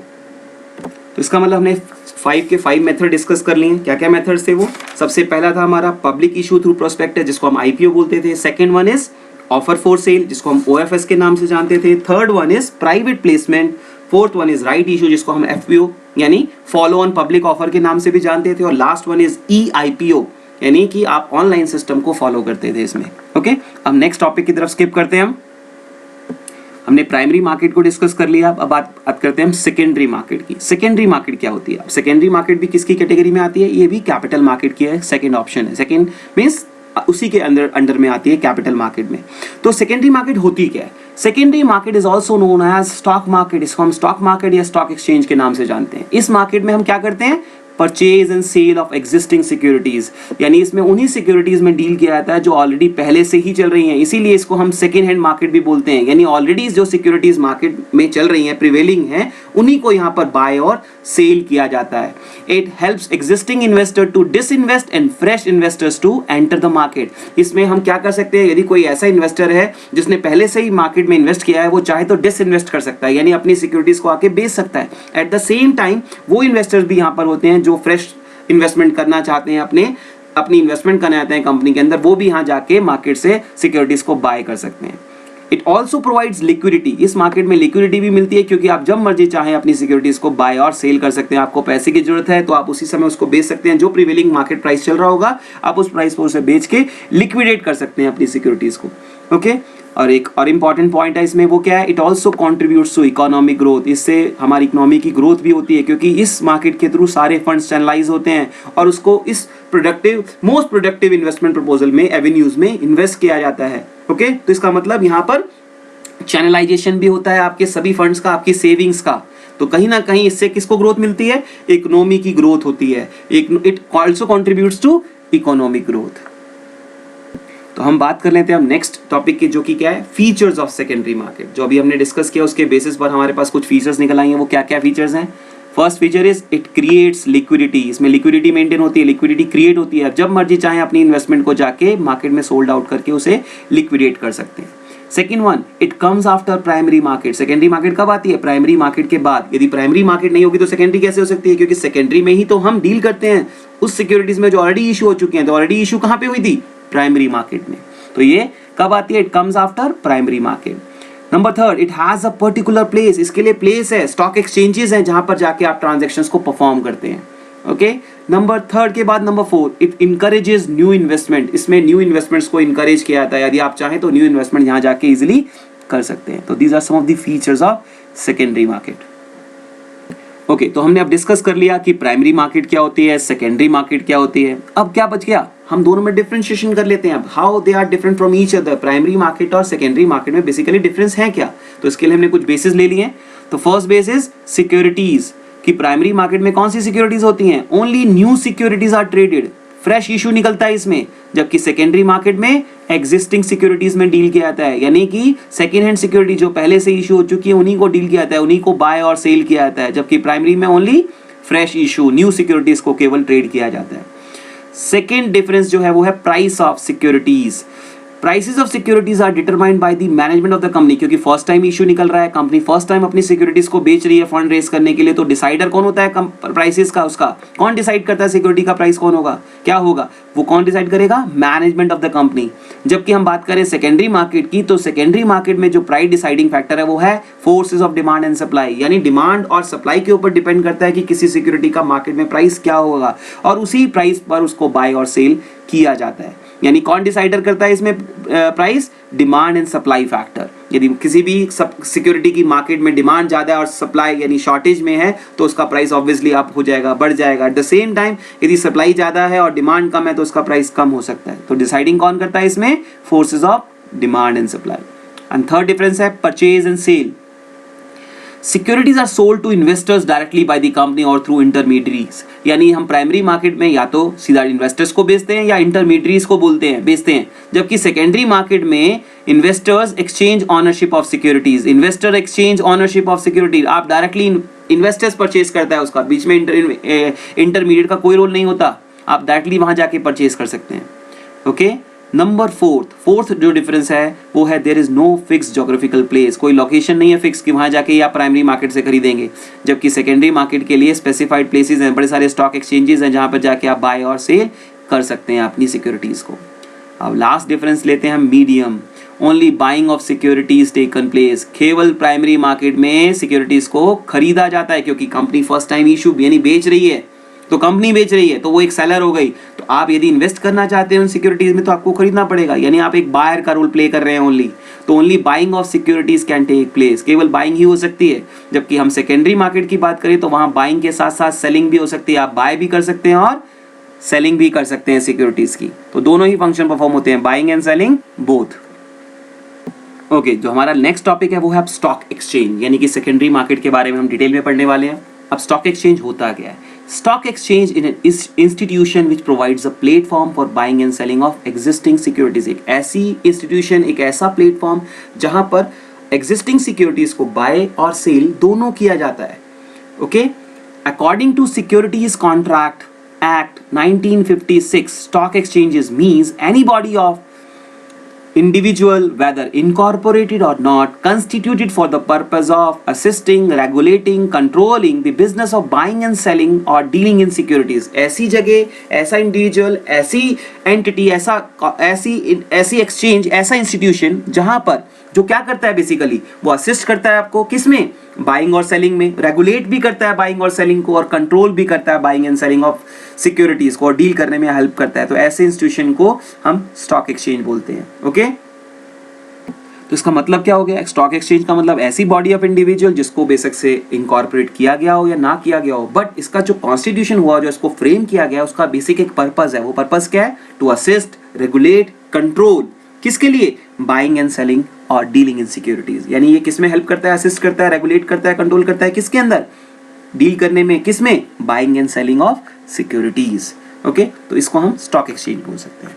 तो इसका मतलब हमने 5 के 5 मेथड डिस्कस कर लिए। क्या क्या मेथड्स थे वो? सबसे पहला था हमारा पब्लिक इशू थ्रू प्रोस्पेक्टस, जिसको हम IPO बोलते थे। Second one is offer for sale जिसको हम OFS के नाम से जानते थे, third one is private placement, fourth one is right issue जिसको हम FPO यानी फॉलो ऑन पब्लिक ऑफर के नाम से भी जानते थे, और लास्ट वन इज EIPO यानी कि आप ऑनलाइन सिस्टम को फॉलो करते थे इसमें। ओके, अब नेक्स्ट टॉपिक की तरफ स्किप करते हैं। हमने प्राइमरी मार्केट को डिस्कस कर लिया, अब बात करते हैं हम सेकेंडरी मार्केट की। सेकेंडरी मार्केट क्या होती है? सेकेंडरी मार्केट भी किसकी कैटेगरी में आती है? ये भी कैपिटल मार्केट की है, सेकेंड ऑप्शन है। सेकेंड मीन्स उसी के अंडर में आती है कैपिटल मार्केट में। तो सेकेंडरी मार्केट होती क्या है? Secondary market is also known as stock market. इसको हम स्टॉक मार्केट या स्टॉक एक्सचेंज के नाम से जानते हैं। इस मार्केट में हम क्या करते हैं? Purchase and sale of existing securities, यानी इसमें उन्हीं सिक्योरिटीज में डील किया जाता है जो ऑलरेडी पहले से ही चल रही हैं, इसीलिए इसको हम सेकेंड हैंड मार्केट भी बोलते हैं। यानी ऑलरेडी जो सिक्योरिटीज मार्केट में चल रही हैं, प्रिवेलिंग हैं, उन्हीं को यहाँ पर बाय और सेल किया जाता है। It helps existing investor to disinvest and fresh investors to enter the market. इसमें हम क्या कर सकते हैं? यदि कोई ऐसा इन्वेस्टर है जिसने पहले से ही मार्केट में इन्वेस्ट किया है, वो चाहे तो डिसइन्वेस्ट कर सकता है, यानी अपनी सिक्योरिटीज को आके बेच सकता है। एट द सेम टाइम वो इन्वेस्टर्स भी यहाँ पर होते हैं जो फ्रेश इन्वेस्टमेंट करना चाहते हैं, अपनी इन्वेस्टमेंट करना चाहते हैं कंपनी के अंदर, वो भी यहाँ जाके मार्केट से सिक्योरिटीज को बाय कर सकते हैं। It also provides liquidity. इस मार्केट में लिक्विडिटी भी मिलती है क्योंकि आप जब मर्जी चाहें अपनी सिक्योरिटीज को बाय और सेल कर सकते हैं। आपको पैसे की जरूरत है तो आप उसी समय उसको बेच सकते हैं, जो प्रिवेलिंग मार्केट प्राइस चल रहा होगा आप उस प्राइस पर उसे बेच के लिक्विडेट कर सकते हैं अपनी सिक्योरिटीज को। ओके, और एक और इम्पॉर्टेंट पॉइंट है इसमें, वो क्या है? It also contributes to economic growth. इससे हमारी इकोनॉमी की ग्रोथ भी होती है क्योंकि इस मार्केट के थ्रू सारे फंड्स चैनलाइज होते हैं और उसको इस मोस्ट प्रोडक्टिव इन्वेस्टमेंट प्रपोजल में, एवेन्यूज में इन्वेस्ट किया जाता है। ओके, तो इसका मतलब यहाँ पर चैनलाइजेशन भी होता है आपके सभी फंड्स का, आपकी सेविंग्स का। तो कहीं ना कहीं इससे किसको ग्रोथ मिलती है? इकोनॉमी की ग्रोथ होती है। It also contributes to economic growth. तो हम बात कर लेते हैं अब नेक्स्ट टॉपिक की, जो कि क्या है? Features of secondary market. जो अभी हमने डिस्कस किया उसके बेसिस पर हमारे पास कुछ फीचर्स निकल आएंगे। वो क्या क्या फीचर्स हैं? First feature is it creates liquidity. इसमें लिक्विडिटी मेंटेन होती है, लिक्विडिटी क्रिएट होती है। जब मर्जी चाहे अपनी इन्वेस्टमेंट को जाके मार्केट में सोल्ड आउट करके उसे लिक्विडेट कर सकते हैं। Second one, it comes after primary market. Secondary market कब आती है? प्राइमरी मार्केट के बाद। यदि प्राइमरी मार्केट नहीं होगी तो सेकेंडरी कैसे हो सकती है? क्योंकि सेकेंडरी में ही तो हम डील करते हैं उस सिक्योरिटीज में जो ऑलरेडी इशू हो चुकी हैं। तो ऑलरेडी इशू कहाँ पे हुई थी? प्राइमरी मार्केट में। तो ये कब आती है? It comes after primary market. Number third, it has a particular place. इसके लिए प्लेस है, स्टॉक एक्सचेंजेस हैं जहां पर जाके आप ट्रांजैक्शंस को परफॉर्म करते हैं। ओके, नंबर थर्ड के बाद number four, it encourages new investment. इसमें न्यू इन्वेस्टमेंट्स को इनकरेज किया जाता है। यदि आप चाहें तो न्यू इन्वेस्टमेंट यहाँ जाके इजिली कर सकते हैं। तो these are some of the features of secondary market. Okay, तो हमने अब डिस्कस कर लिया कि प्राइमरी मार्केट क्या होती है, सेकेंडरी मार्केट क्या होती है। अब क्या बच गया? हम दोनों में डिफरेंशिएशन कर लेते हैं। अब how they are different from each other. Primary market और सेकेंडरी मार्केट में बेसिकली डिफरेंस है क्या? तो इसके लिए हमने कुछ बेसिस ले लिए हैं। तो फर्स्ट बेस इज सिक्योरिटीज, कि प्राइमरी मार्केट में कौन सी सिक्योरिटीज होती हैं? Only new securities are traded, fresh issue निकलता है इसमें। जबकि सेकेंडरी मार्केट में एग्जिस्टिंग सिक्योरिटीज में डील किया जाता है, यानी कि सेकेंड हैंड सिक्योरिटी जो पहले से इशू हो चुकी है उन्हीं को डील किया जाता है, उन्हीं को बाय और सेल किया जाता है। जबकि प्राइमरी में only fresh issue, new securities को केवल ट्रेड किया जाता है। सेकेंड डिफरेंस जो है वो है price of securities. Prices of securities are determined by the management of the company, क्योंकि फर्स्ट टाइम इशू निकल रहा है, कंपनी फर्स्ट टाइम अपनी सिक्योरिटीज को बेच रही है फंड रेज करने के लिए। तो डिसाइडर कौन होता है प्राइसेस का? उसका कौन डिसाइड करता है सिक्योरिटी का प्राइस कौन होगा, क्या होगा? वो कौन डिसाइड करेगा? Management of the company. जबकि हम बात करें सेकेंडरी मार्केट की, तो सेकेंडरी मार्केट में जो प्राइस डिसाइडिंग फैक्टर है वो है forces of demand and supply, यानी डिमांड और सप्लाई के ऊपर डिपेंड करता है कि किसी सिक्योरिटी का मार्केट में प्राइस क्या होगा, और उसी प्राइस पर उसको बाय और सेल किया जाता है। यानी कौन डिसाइडर करता है इसमें price? Demand and supply factor. यदि किसी भी सिक्योरिटी की मार्केट में डिमांड ज्यादा है और सप्लाई यानी शॉर्टेज में है तो उसका प्राइस ऑब्वियसली अप हो जाएगा, बढ़ जाएगा। एट द सेम टाइम यदि सप्लाई ज्यादा है और डिमांड कम है तो उसका प्राइस कम हो सकता है। तो डिसाइडिंग कौन करता है इसमें? Forces of demand and supply. And third difference है purchase and sale. Securities are sold to investors directly by the company और थ्रू इंटरमीडियरीज। यानी हम प्राइमरी मार्केट में या तो सीधा इन्वेस्टर्स को बेचते हैं या इंटरमीडियरीज को बेचते हैं। जबकि सेकेंडरी मार्केट में investors exchange ownership of securities. Investor exchange ownership of securities. आप डायरेक्टली इन्वेस्टर्स परचेज करता है उसका, बीच में इंटरमीडिएट का कोई रोल नहीं होता, आप डायरेक्टली वहां जाके परचेज कर सकते हैं। ओके, नंबर फोर्थ जो डिफरेंस है वो है there is no fix geographical place. कोई लोकेशन नहीं है फिक्स कि वहां जाके आप प्राइमरी मार्केट से खरीदेंगे। जबकि सेकेंडरी मार्केट के लिए स्पेसिफाइड प्लेसेस हैं, बड़े सारे स्टॉक एक्सचेंजेस हैं जहां पर जाके आप बाय और सेल कर सकते हैं अपनी सिक्योरिटीज को। अब लास्ट डिफरेंस लेते हैं हम medium, only buying of securities taken place, केवल प्राइमरी मार्केट में सिक्योरिटीज को खरीदा जाता है क्योंकि कंपनी फर्स्ट टाइम इशू यानी बेच रही है, तो कंपनी बेच रही है तो वो एक सेलर हो गई। तो आप यदि इन्वेस्ट करना चाहते हैं उन सिक्योरिटीज में तो आपको खरीदना पड़ेगा, यानी आप एक बायर का रोल प्ले कर रहे हैं ओनली। तो only buying of securities can take place, केवल बाइंग ही हो सकती है। जबकि हम सेकेंडरी मार्केट की बात करें तो वहां बाइंग के साथ साथ सेलिंग भी हो सकती है, आप बाय भी कर सकते हैं और सेलिंग भी कर सकते हैं सिक्योरिटीज की। तो दोनों ही फंक्शन परफॉर्म होते हैं, buying and selling both. Okay, जो हमारा नेक्स्ट टॉपिक है वो है अब स्टॉक एक्सचेंज, यानी कि सेकेंडरी मार्केट के बारे में हम डिटेल में पढ़ने वाले हैं। अब स्टॉक एक्सचेंज होता क्या है? Stock exchange in an institution which provides a platform for buying and selling of existing securities। एक ऐसी institution, एक ऐसा platform जहां पर existing securities को buy और sell दोनों किया जाता है। Okay? According to Securities Contract Act 1956, stock exchanges means any body of individual, whether incorporated or not, constituted for the purpose of assisting, regulating, controlling the business of buying and selling or dealing in securities। ऐसी जगह, ऐसा individual, ऐसी entity, ऐसी exchange, ऐसा institution जहां पर जो क्या करता है बेसिकली, वो असिस्ट करता है आपको किसमें, बाइंग और सेलिंग में, रेगुलेट भी करता है बाइंग और सेलिंग को और कंट्रोल भी करता है buying and selling of securities को और डील करने में हेल्प करता है। तो ऐसे इंस्टीट्यूशन को हम स्टॉक एक्सचेंज बोलते हैं। ओके, तो इसका मतलब क्या हो गया? स्टॉक एक्सचेंज का मतलब ऐसी बॉडी ऑफ इंडिविजुअल जिसको बेसिक से इनकॉर्पोरेट किया गया हो या ना किया गया हो, बट इसका जो कॉन्स्टिट्यूशन हुआ, जो इसको फ्रेम किया गया, उसका बेसिक एक पर्पस है। वो पर्पस क्या है? टू असिस्ट, रेगुलेट, कंट्रोल, किसके लिए? बाइंग एंड सेलिंग और डीलिंग इन सिक्योरिटीज। यानी ये किसमें हेल्प करता है? असिस्ट करता है, रेगुलेट करता है, कंट्रोल करता है, किसके अंदर? डील करने में, किसमें? Buying and selling of securities. Okay, तो इसको हम स्टॉक एक्सचेंज बोल सकते हैं।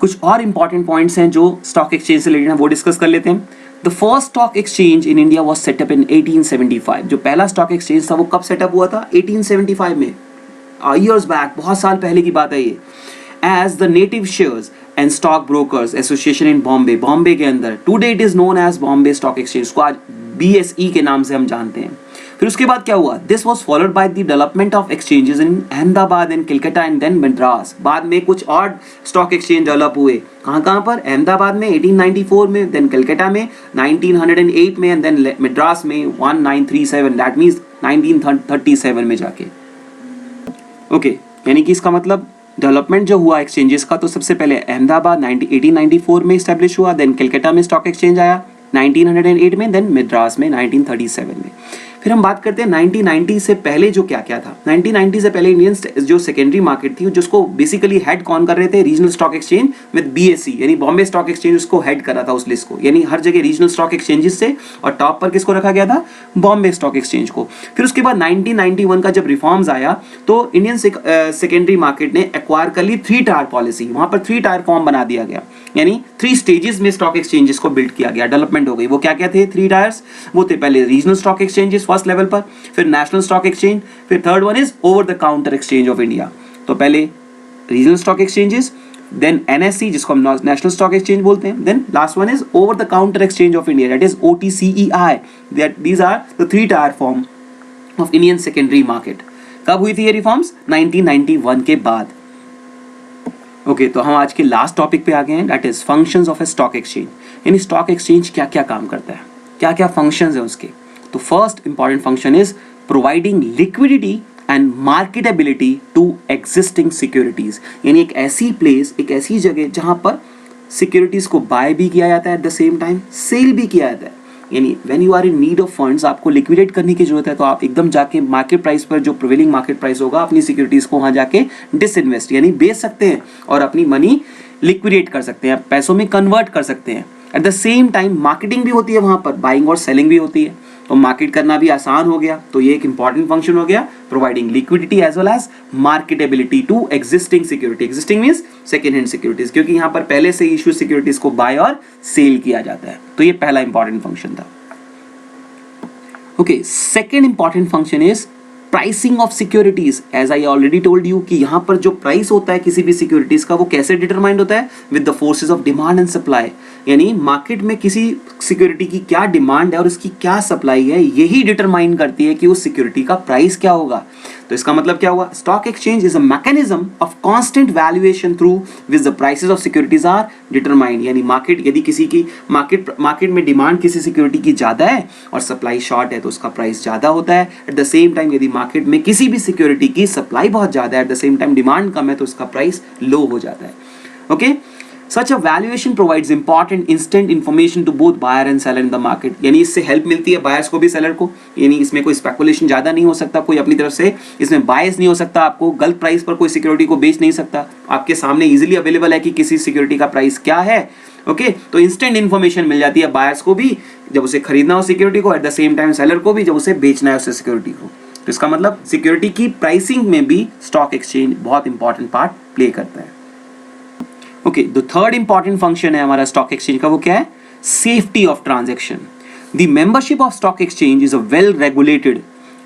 कुछ और इंपॉर्टेंट पॉइंट्स हैं जो स्टॉक एक्सचेंज से रिलेटेड हैं, वो डिस्कस कर लेते हैं। The first stock exchange in India was set up in 1875। जो पहला स्टॉक एक्सचेंज था वो कब सेटअप हुआ था? 1875 में, ईयर्स बैक, बहुत साल पहले की बात है ये। As the native shares and stock brokers association in Bombay, Bombay के अंदर। Today it is known as Bombay stock exchange, को आज BSE के नाम से हम जानते हैं। फिर उसके बाद क्या हुआ? This was followed by the development of exchanges in Ahmedabad and Calcutta and then Madras. बाद में कुछ और स्टॉक एक्सचेंज डेवलप हुए, कहाँ पर? अहमदाबाद में 1894 में, देन कलकत्ता में 1908 में एंड देन मद्रास में 1937, दैट मीन्स 1937 में जाके। ओके, यानी कि इसका मतलब डेवलपमेंट जो हुआ एक्सचेंजेस का, तो सबसे पहले अहमदाबाद 1894 में इस्टेब्लिश हुआ, देन कलकत्ता में स्टॉक एक्सचेंज आया 1908 में, देन मद्रास में 1937 में। फिर हम बात करते हैं 1990 से पहले जो क्या क्या था। 1990 से पहले इंडियन जो सेकेंडरी मार्केट थी, जिसको बेसिकली हेड कौन कर रहे थे? Regional stock exchange with BSE, यानी बॉम्बे स्टॉक एक्सचेंज उसको हेड कर रहा था उस लिस्ट को, यानी हर जगह रीजनल स्टॉक एक्सचेंजेस से, और टॉप पर किसको रखा गया था? बॉम्बे स्टॉक एक्सचेंज को। फिर उसके बाद 1991 का जब रिफॉर्म्स आया तो इंडियन सेकेंडरी मार्केट ने एक्वायर कर ली 3 टायर पॉलिसी। वहां पर 3 टायर फॉर्म बना दिया गया, यानी 3 स्टेजेस में स्टॉक एक्सचेंजेस को बिल्ड किया गया, डेवलपमेंट हो गई। वो क्या क्या थे 3 टायर्स? वो थे पहले regional stock exchanges first level पर, फिर नेशनल स्टॉक एक्सचेंज, फिर third one is over the counter exchange of India. तो पहले regional stock exchanges, then NSE जिसको हम नेशनल स्टॉक एक्सचेंज बोलते हैं, then last one is over the counter exchange of India, that is OTCEI। That these are the 3 tier form of Indian secondary market. कब हुई थी ये reforms? 1991 के बाद। ओके, तो हम आज के लास्ट टॉपिक पे आ गए हैं, that is functions of A stock exchange. यानी स्टॉक एक्सचेंज क्या क्या काम करता है, क्या क्या फंक्शंस है उसके। तो first important function is providing liquidity and marketability to existing securities. यानी एक ऐसी प्लेस, एक ऐसी जगह जहां पर सिक्योरिटीज को बाय भी किया जाता है, at the same time sale भी किया जाता है। यानी when you are in need of funds, आपको लिक्विडेट करने की जरूरत है, तो आप एकदम जाके मार्केट प्राइस पर, जो प्रिवेलिंग मार्केट प्राइस होगा, अपनी सिक्योरिटीज को वहां जाके डिसइन्वेस्ट यानी बेच सकते हैं और अपनी मनी लिक्विडेट कर सकते हैं, पैसों में कन्वर्ट कर सकते हैं। At the same time marketing भी होती है वहां पर, बाइंग और सेलिंग भी होती है, तो मार्केट करना भी आसान हो गया। तो ये एक इंपॉर्टेंट फंक्शन हो गया, providing liquidity as well as marketability to existing security. Existing means second hand securities, क्योंकि यहाँ पर पहले से इश्यू सिक्योरिटीज को बाय और सेल किया जाता है। तो ये पहला इंपॉर्टेंट फंक्शन था। Okay, second important function is pricing of securities. As I already told you कि यहाँ पर जो प्राइस होता है किसी भी सिक्योरिटीज का, वो कैसे डिटरमाइंड होता है? With the forces of demand and supply. यानी मार्केट में किसी सिक्योरिटी की क्या डिमांड है और उसकी क्या सप्लाई है, यही डिटरमाइन करती है कि उस सिक्योरिटी का प्राइस क्या होगा। तो इसका मतलब क्या हुआ, stock exchange is a mechanism of constant valuation through which the prices of securities are determined. यानी मार्केट, यदि किसी की मार्केट में डिमांड किसी सिक्योरिटी की ज्यादा है और सप्लाई शॉर्ट है तो उसका प्राइस ज्यादा होता है। एट द सेम टाइम यदि मार्केट में किसी भी सिक्योरिटी की सप्लाई बहुत ज्यादा है, at the same time demand कम है, तो उसका प्राइस लो हो जाता है। Okay, Such a valuation provides important instant information to both buyer and seller in the market। यानी इससे हेल्प मिलती है बायर्स को भी सेलर को, यानी इसमें कोई स्पेकुलेशन ज़्यादा नहीं हो सकता, कोई अपनी तरफ से इसमें बायस नहीं हो सकता, आपको गलत प्राइस पर कोई सिक्योरिटी को बेच नहीं सकता, आपके सामने इजीली अवेलेबल है कि किसी सिक्योरिटी का प्राइस क्या है। ओके, तो इंस्टेंट इन्फॉर्मेशन मिल जाती है बायर्स को भी जब उसे खरीदना हो सिक्योरिटी को, eight the same time seller को भी जब उसे बेचना है उसे सिक्योरिटी को। तो इसका मतलब सिक्योरिटी की प्राइसिंग में भी स्टॉक एक्सचेंज बहुत इंपॉर्टेंट पार्ट प्ले करता है। Okay, the third important function है हमारा स्टॉक एक्सचेंज का, वो क्या है, safety of transaction. The membership of stock exchange is a well regulated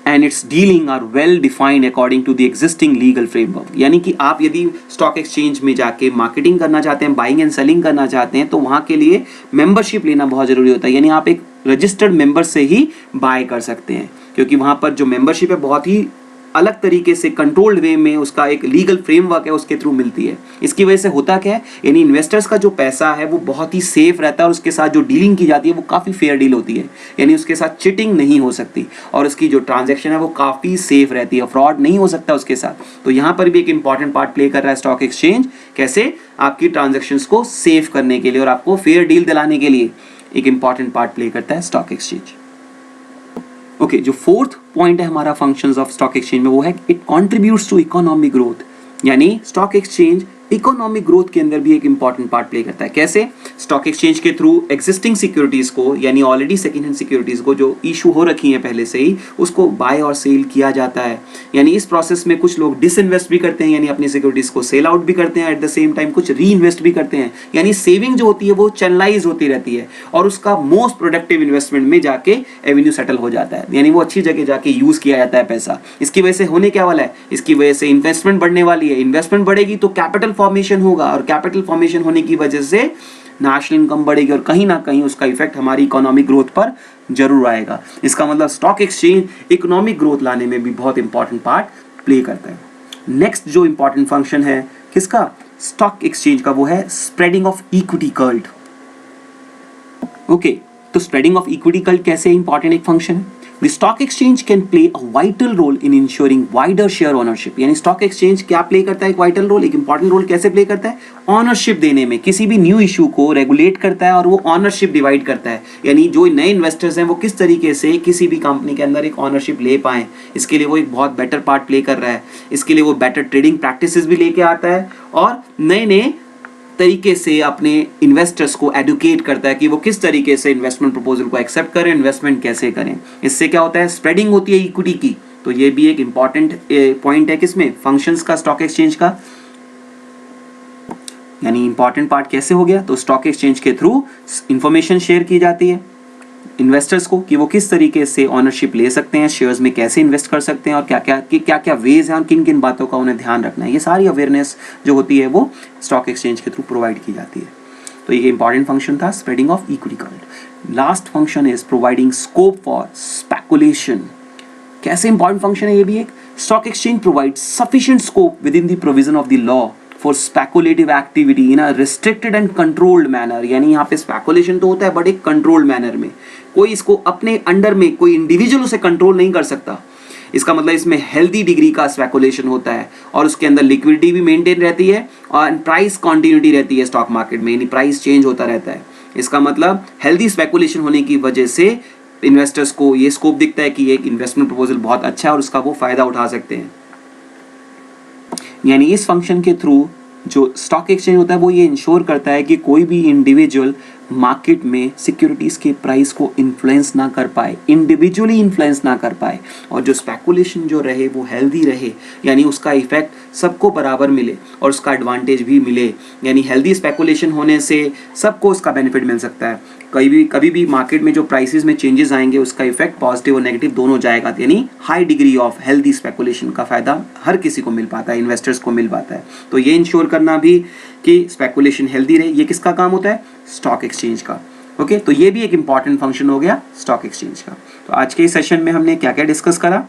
and its dealing are well defined according to the existing legal framework. यानी कि आप यदि स्टॉक एक्सचेंज में जाके मार्केटिंग करना चाहते हैं, बाइंग एंड सेलिंग करना चाहते हैं, तो वहां के लिए मेंबरशिप लेना बहुत जरूरी होता है। यानी आप एक रजिस्टर्ड मेंबर से ही बाय कर सकते हैं, क्योंकि वहां पर जो मेंबरशिप है बहुत ही अलग तरीके से कंट्रोल्ड वे में उसका एक लीगल फ्रेमवर्क है उसके थ्रू मिलती है। इसकी वजह से होता क्या है, यानी इन्वेस्टर्स का जो पैसा है वो बहुत ही सेफ रहता है और उसके साथ जो डीलिंग की जाती है वो काफ़ी फेयर डील होती है, यानी उसके साथ चिटिंग नहीं हो सकती और उसकी जो ट्रांजैक्शन है वो काफ़ी सेफ रहती है, फ्रॉड नहीं हो सकता उसके साथ। तो यहाँ पर भी एक इंपॉर्टेंट पार्ट प्ले कर रहा है स्टॉक एक्सचेंज, कैसे आपकी ट्रांजेक्शंस को सेफ करने के लिए और आपको फेयर डील दिलाने के लिए एक इंपॉर्टेंट पार्ट प्ले करता है स्टॉक एक्सचेंज। ओके, जो फोर्थ पॉइंट है हमारा फंक्शंस ऑफ स्टॉक एक्सचेंज में, वो है it contributes to economic growth. यानी स्टॉक एक्सचेंज इकोनॉमिक ग्रोथ के अंदर भी एक इंपॉर्टेंट पार्ट प्ले करता है। कैसे, स्टॉक एक्सचेंज के थ्रू एक्जिस्टिंग सिक्योरिटीज को, यानी ऑलरेडी सेकंड हैंड सिक्योरिटीज को जो इशू हो रखी हैं पहले से ही, उसको बाय और सेल किया जाता है। यानी इस प्रोसेस में कुछ लोग डिसइन्वेस्ट भी करते हैं, यानी अपनी सिक्योरिटीज को सेल आउट भी करते हैं, एट द सेम टाइम कुछ री इन्वेस्ट भी करते हैं। यानी सेविंग जो होती है वो चैनलाइज होती रहती है और उसका मोस्ट प्रोडक्टिव इन्वेस्टमेंट में जाके एवेन्यू सेटल हो जाता है, यानी वो अच्छी जगह जाके यूज किया जाता है पैसा। इसकी वजह से होने क्या वाला है, इसकी वजह से इन्वेस्टमेंट बढ़ने वाली है, इन्वेस्टमेंट बढ़ेगी तो कैपिटल फॉर्मेशन होगा और कैपिटल फॉर्मेशन होने की वजह से नेशनल इनकम बढ़ेगी और कहीं ना कहीं उसका इफेक्ट हमारी इकोनॉमिक ग्रोथ पर जरूर आएगा। इसका मतलब स्टॉक एक्सचेंज इकोनॉमिक ग्रोथ लाने में भी बहुत इंपॉर्टेंट पार्ट प्ले करता है। नेक्स्ट जो इंपॉर्टेंट फंक्शन है किसका, स्टॉक एक्सचेंज का, वो है spreading of equity cult. Okay, तो स्प्रेडिंग ऑफ इक्विटी कर्ड कैसे इंपॉर्टेंट एक फंक्शन है। The stock exchange can play a vital role in ensuring wider share ownership। यानी स्टॉक एक्सचेंज क्या प्ले करता है, एक वाइटल रोल, एक इंपॉर्टेंट रोल कैसे प्ले करता है, ऑनरशिप देने में, किसी भी न्यू इशू को रेगुलेट करता है और वो ऑनरशिप डिवाइड करता है। यानी जो नए इन्वेस्टर्स हैं वो किस तरीके से किसी भी कंपनी के अंदर एक ऑनरशिप ले पाए, इसके लिए वो एक बहुत बेटर पार्ट प्ले कर रहा है। इसके लिए वो बेटर ट्रेडिंग प्रैक्टिसेस भी लेके आता है और नए नए तरीके से अपने इन्वेस्टर्स को एडुकेट करता है कि वो किस तरीके से इन्वेस्टमेंट प्रपोजल को एक्सेप्ट करें, इन्वेस्टमेंट कैसे करें। इससे क्या होता है, स्प्रेडिंग होती है इक्विटी की। तो ये भी एक इंपॉर्टेंट पॉइंट है किसमें, फंक्शंस का, स्टॉक एक्सचेंज का। यानी इंपॉर्टेंट पार्ट कैसे हो गया, तो स्टॉक एक्सचेंज के थ्रू इंफॉर्मेशन शेयर की जाती है इन्वेस्टर्स को कि वो किस तरीके से ऑनरशिप ले सकते हैं, शेयर्स में कैसे इन्वेस्ट कर सकते हैं और क्या क्या वेज हैं और किन किन बातों का उन्हें ध्यान रखना है। ये सारी अवेयरनेस जो होती है वो स्टॉक एक्सचेंज के थ्रू प्रोवाइड की जाती है। तो ये इंपॉर्टेंट फंक्शन था spreading of equity cult. Last function is providing scope for speculation. कैसे इंपॉर्टेंट फंक्शन है ये भी एक, stock exchange provide sufficient scope within the provision of the law for speculative activity in a restricted and controlled manner. यानी यहाँ पे speculation तो होता है बट एक कंट्रोल्ड मैनर में, कोई इसको अपने अंडर में कोई इंडिविजुअल उसे कंट्रोल नहीं कर सकता। इसका मतलब इसमें हेल्दी डिग्री का स्पेकुलेशन होता है और उसके अंदर लिक्विडिटी भी मेंटेन रहती है और प्राइस कॉन्टिन्यूटी रहती है स्टॉक मार्केट में, यानी प्राइस चेंज होता रहता है। इसका मतलब हेल्दी स्पेकुलेशन होने की वजह से इन्वेस्टर्स को ये स्कोप दिखता है कि एक इन्वेस्टमेंट प्रपोजल बहुत अच्छा है और उसका वो फायदा उठा सकते हैं। यानी इस फंक्शन के थ्रू जो स्टॉक एक्सचेंज होता है वो ये इंश्योर करता है कि कोई भी इंडिविजुअल मार्केट में सिक्योरिटीज के प्राइस को इन्फ्लुएंस ना कर पाए, इंडिविजुअली इन्फ्लुएंस ना कर पाए और जो स्पेकुलेशन जो रहे वो हेल्दी रहे, यानी उसका इफेक्ट सबको बराबर मिले और उसका एडवांटेज भी मिले। यानी हेल्दी स्पेकुलेशन होने से सबको उसका बेनिफिट मिल सकता है। कभी भी मार्केट में जो प्राइसेस में चेंजेस आएंगे उसका इफेक्ट पॉजिटिव और नेगेटिव दोनों जाएगा। यानी high degree of healthy speculation का फायदा हर किसी को मिल पाता है, इन्वेस्टर्स को मिल पाता है। तो ये इंश्योर करना भी कि स्पेकुलेशन हेल्दी रहे, ये किसका काम होता है, स्टॉक एक्सचेंज का। ओके, तो ये भी एक इंपॉर्टेंट फंक्शन हो गया स्टॉक एक्सचेंज का। तो आज के इस सेशन में हमने क्या क्या डिस्कस करा।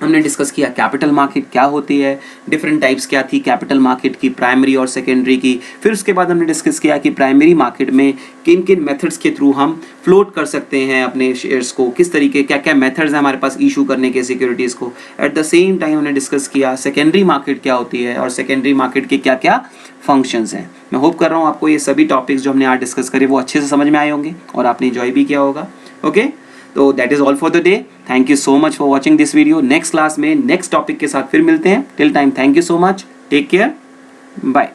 हमने डिस्कस किया कैपिटल मार्केट क्या होती है, डिफरेंट टाइप्स क्या थी कैपिटल मार्केट की, प्राइमरी और सेकेंडरी की। फिर उसके बाद हमने डिस्कस किया कि प्राइमरी मार्केट में किन किन मेथड्स के थ्रू हम फ्लोट कर सकते हैं अपने शेयर्स को, किस तरीके क्या क्या मेथड्स हैं हमारे पास इशू करने के सिक्योरिटीज़ को। एट द सेम टाइम हमने डिस्कस किया सेकेंडरी मार्केट क्या होती है और सेकेंडरी मार्केट के क्या क्या फंक्शंस हैं। मैं होप कर रहा हूँ आपको ये सभी टॉपिक्स जो हमने आज डिस्कस करे वो अच्छे से समझ में आए होंगे और आपने एंजॉय भी किया होगा। ओके, तो that is all for the day. Thank you so much for watching this video. Next class में नेक्स्ट टॉपिक के साथ फिर मिलते हैं। Till time thank you so much, take care, bye.